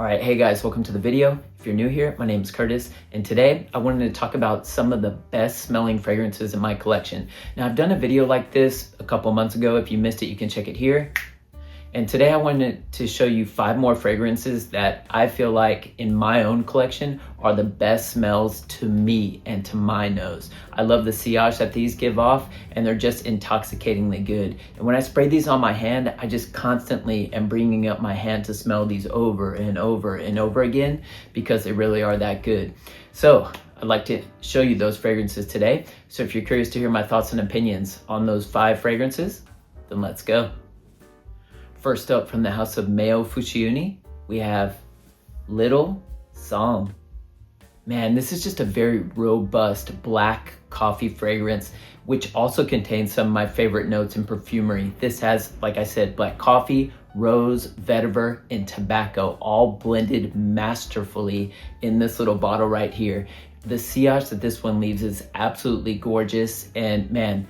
All right, hey guys, welcome to the video. If you're new here, my name is Curtis, and today I wanted to talk about some of the best smelling fragrances in my collection. Now, I've done a video like this a couple months ago. If you missed it, you can check it here. And today I wanted to show you 5 more fragrances that I feel like in my own collection are the best smells to me and to my nose. I love the sillage that these give off, and they're just intoxicatingly good. And when I spray these on my hand, I just constantly am bringing up my hand to smell these over and over and over again because they really are that good. So I'd like to show you those fragrances today. So if you're curious to hear my thoughts and opinions on those 5 fragrances, then let's go. First up, from the house of Fusciuni, we have Little Song. Man, this is just a very robust black coffee fragrance, which also contains some of my favorite notes in perfumery. This has, like I said, black coffee, rose, vetiver, and tobacco, all blended masterfully in this little bottle right here. The sillage that this one leaves is absolutely gorgeous, and man,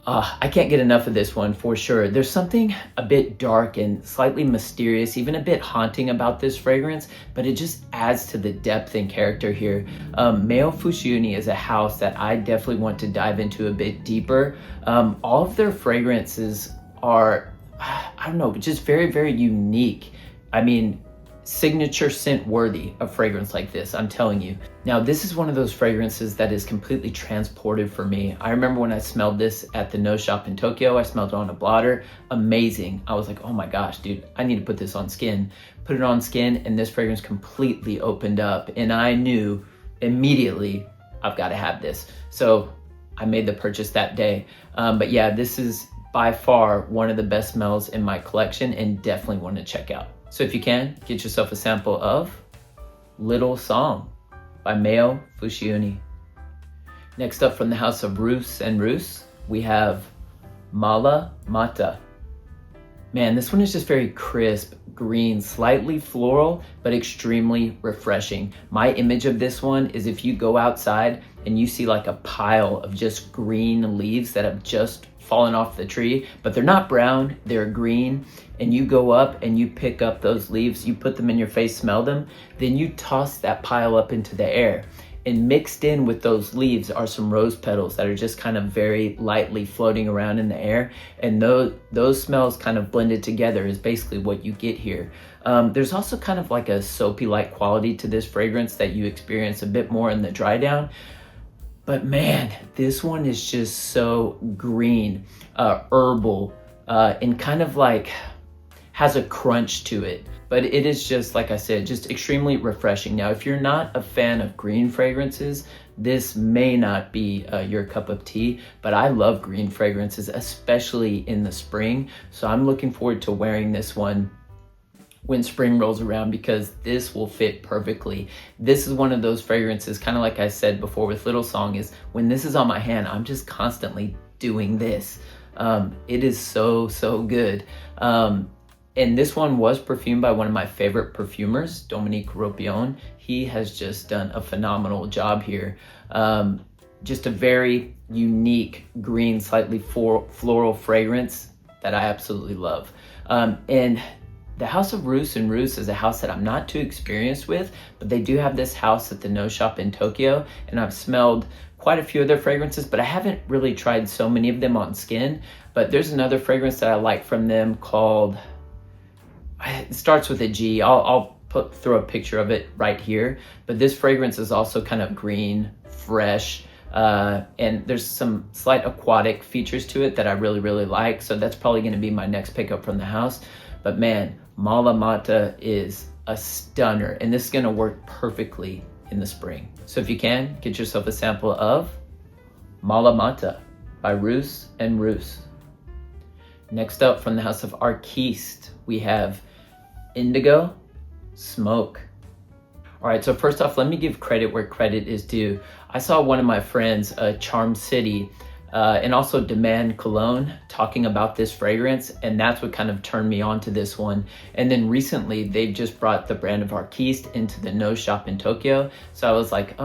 I can't get enough of this one for sure. There's something a bit dark and slightly mysterious, even a bit haunting about this fragrance, but it just adds to the depth and character here. Fusciuni is a house that I definitely want to dive into a bit deeper. All of their fragrances are, I don't know, just very, very unique. I mean, signature scent worthy of fragrance like this, I'm telling you. Now, this is one of those fragrances that is completely transported for me. I remember when I smelled this at the nose shop in Tokyo. I smelled it on a blotter. Amazing. I was like, oh my gosh, dude, I need to put this on skin. Put it on skin, and this fragrance completely opened up, and I knew immediately I've got to have this. So I made the purchase that day. But yeah, this is by far one of the best smells in my collection, and definitely want to check out. So if you can, get yourself a sample of Little Song by Fusciuni. Next up, from the house of roos&roos, we have Malamata. Man, this one is just very crisp, green, slightly floral, but extremely refreshing. My image of this one is if you go outside and you see like a pile of just green leaves that have just fallen off the tree, but they're not brown, they're green, and you go up and you pick up those leaves, you put them in your face, smell them, then you toss that pile up into the air. And mixed in with those leaves are some rose petals that are just kind of very lightly floating around in the air. And those smells kind of blended together is basically what you get here. There's also kind of like a soapy-like quality to this fragrance that you experience a bit more in the dry down. But man, this one is just so green, herbal, and kind of like has a crunch to it. But it is just, like I said, just extremely refreshing. Now, if you're not a fan of green fragrances, this may not be your cup of tea, but I love green fragrances, especially in the spring. So I'm looking forward to wearing this one when spring rolls around, because this will fit perfectly. This is one of those fragrances, kind of like I said before with Little Song, is when this is on my hand, I'm just constantly doing this. It is so, so good. And this one was perfumed by one of my favorite perfumers, Dominique Ropion. He has just done a phenomenal job here. Just a very unique green, slightly floral fragrance that I absolutely love. And the house of roos&roos is a house that I'm not too experienced with, but they do have this house at the nose shop in Tokyo, and I've smelled quite a few of their fragrances, but I haven't really tried so many of them on skin. But there's another fragrance that I like from them called, it starts with a G. I'll throw a picture of it right here. But this fragrance is also kind of green, fresh, and there's some slight aquatic features to it that I really, really like. So that's probably going to be my next pickup from the house. But man, Malamata is a stunner, and this is going to work perfectly in the spring. So if you can, get yourself a sample of Malamata by roos&roos. Next up, from the house of Arquiste, we have Indigo Smoke. All right, so first off, let me give credit where credit is due. I saw one of my friends, Charm City, and also Demand Cologne, talking about this fragrance, and that's what kind of turned me on to this one. And then recently, they've just brought the brand of Arquiste into the nose shop in Tokyo. So I was like,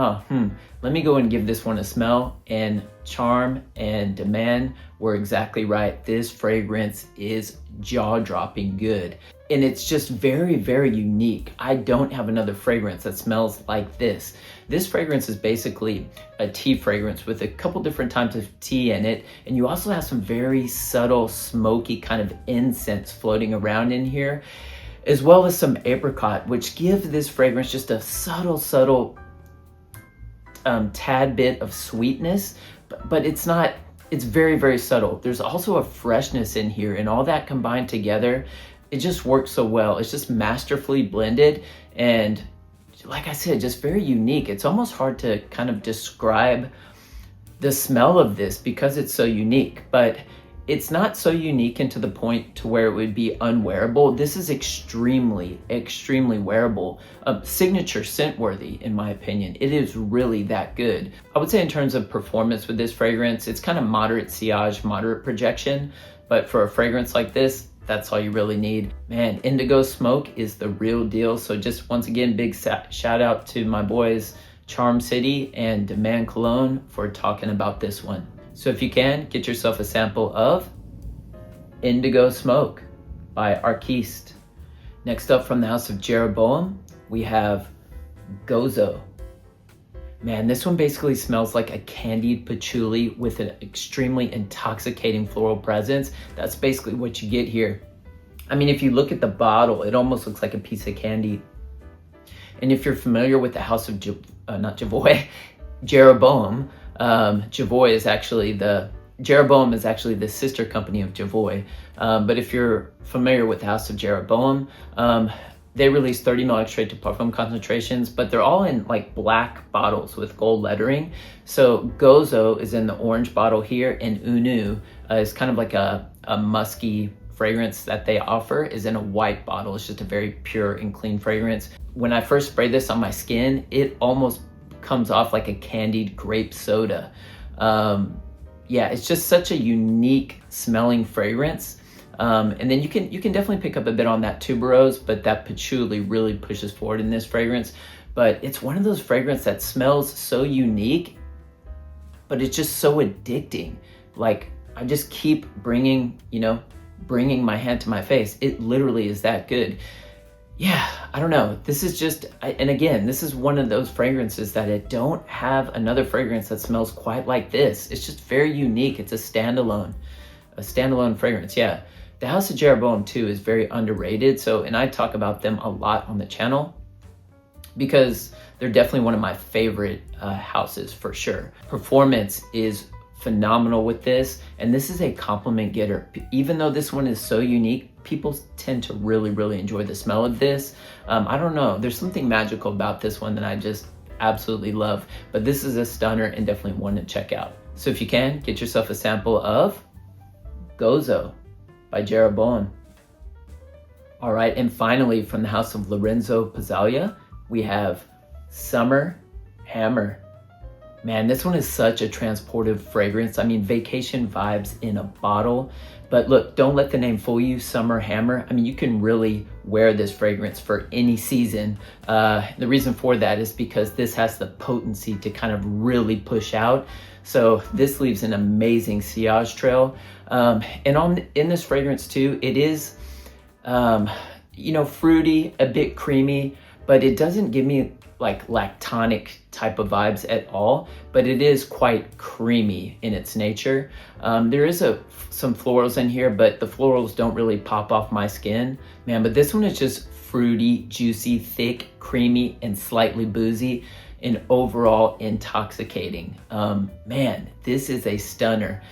let me go and give this one a smell, and charm and demand were exactly right. This fragrance is jaw-dropping good. And it's just very, very unique. I don't have another fragrance that smells like this. This fragrance is basically a tea fragrance with a couple different types of tea in it. And you also have some very subtle, smoky kind of incense floating around in here, as well as some apricot, which give this fragrance just a subtle tad bit of sweetness, but it's not, it's very, very subtle. There's also a freshness in here, and all that combined together, it just works so well. It's just masterfully blended, and like I said, just very unique. It's almost hard to kind of describe the smell of this because it's so unique, but it's not so unique and to the point to where it would be unwearable. This is extremely wearable, signature scent worthy in my opinion. It is really that good. I would say in terms of performance with this fragrance, it's kind of moderate sillage, moderate projection, but for a fragrance like this, that's all you really need. Man, Indigo Smoke is the real deal. So just once again, big shout out to my boys Charm City and Demand Cologne for talking about this one. So if you can, get yourself a sample of Indigo Smoke by Arquiste. Next up, from the house of Jeroboam, we have Gozo. Man, this one basically smells like a candied patchouli with an extremely intoxicating floral presence. That's basically what you get here. I mean, if you look at the bottle, it almost looks like a piece of candy. And if you're familiar with the house of Jeroboam, Javoy is actually Jeroboam is actually the sister company of Javoy. But if you're familiar with the house of Jeroboam, they release 30 ml extrait to parfum concentrations, but they're all in like black bottles with gold lettering. So Gozo is in the orange bottle here, and Unu is kind of like a musky fragrance that they offer is in a white bottle. It's just a very pure and clean fragrance. When I first sprayed this on my skin, it almost comes off like a candied grape soda. Yeah, it's just such a unique smelling fragrance. And then you can definitely pick up a bit on that tuberose, but that patchouli really pushes forward in this fragrance. But it's one of those fragrances that smells so unique, but it's just so addicting. Like, I just keep bringing my hand to my face. It literally is that good. Yeah, I don't know. This is just, and again, this is one of those fragrances that I don't have another fragrance that smells quite like this. It's just very unique. It's a standalone fragrance. Yeah. The House of Jeroboam too is very underrated. So, and I talk about them a lot on the channel because they're definitely one of my favorite houses for sure. Performance is phenomenal with this, and this is a compliment getter. Even though this one is so unique, people tend to really enjoy the smell of this. I don't know, there's something magical about this one that I just absolutely love, but this is a stunner and definitely one to check out. So if you can, get yourself a sample of Gozo by Jeroboam. All right, and finally from the house of Lorenzo Pazzaglia, we have Summer Hammer. Man, this one is such a transportive fragrance. I mean, vacation vibes in a bottle. But look, don't let the name fool you, Summer Hammer. I mean, you can really wear this fragrance for any season. The reason for that is because this has the potency to kind of really push out. So this leaves an amazing sillage trail. And in this fragrance too, it is, fruity, a bit creamy, but it doesn't give me like lactonic type of vibes at all, but it is quite creamy in its nature. There is some florals in here, but the florals don't really pop off my skin, man. But this one is just fruity, juicy, thick, creamy, and slightly boozy, and overall intoxicating. Man, this is a stunner.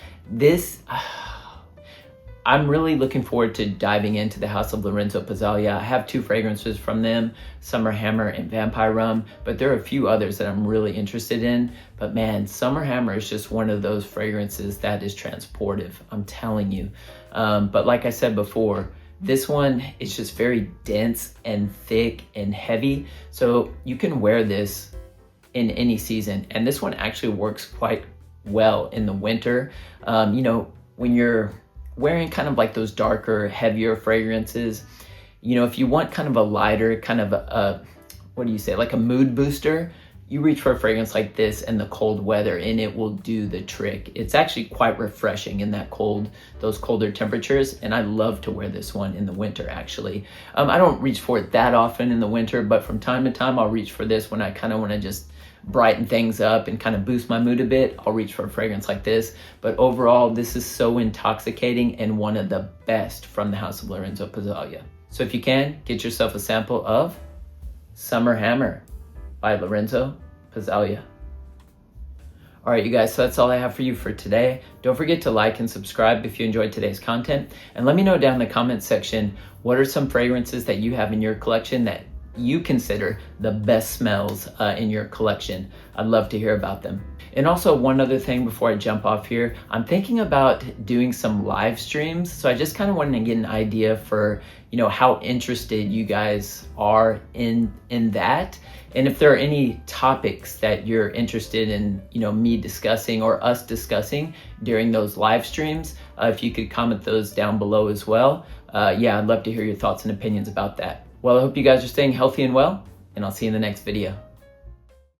I'm really looking forward to diving into the house of Lorenzo Pazzaglia. I have 2 fragrances from them, Summer Hammer and Vampire Rum, but there are a few others that I'm really interested in. But man, Summer Hammer is just one of those fragrances that is transportive, I'm telling you. But like I said before, this one is just very dense and thick and heavy. So you can wear this in any season. And this one actually works quite well in the winter. When you're wearing kind of like those darker, heavier fragrances, if you want kind of a lighter, kind of like a mood booster, you reach for a fragrance like this in the cold weather and it will do the trick. It's actually quite refreshing in those colder temperatures, and I love to wear this one in the winter actually. I don't reach for it that often in the winter, but from time to time I'll reach for this when I kind of want to just brighten things up and kind of boost my mood a bit. I'll reach for a fragrance like this, but overall this is so intoxicating and one of the best from the house of Lorenzo Pazzaglia. So if you can, get yourself a sample of Summer Hammer by Lorenzo Pazzaglia. All right, you guys, so that's all I have for you for today. Don't forget to like and subscribe if you enjoyed today's content. And let me know down in the comment section, what are some fragrances that you have in your collection that you consider the best smells in your collection? I'd love to hear about them. And also one other thing before I jump off here, I'm thinking about doing some live streams. So I just kind of wanted to get an idea for, how interested you guys are in that. And if there are any topics that you're interested in, me discussing or us discussing during those live streams, if you could comment those down below as well. I'd love to hear your thoughts and opinions about that. Well, I hope you guys are staying healthy and well, and I'll see you in the next video.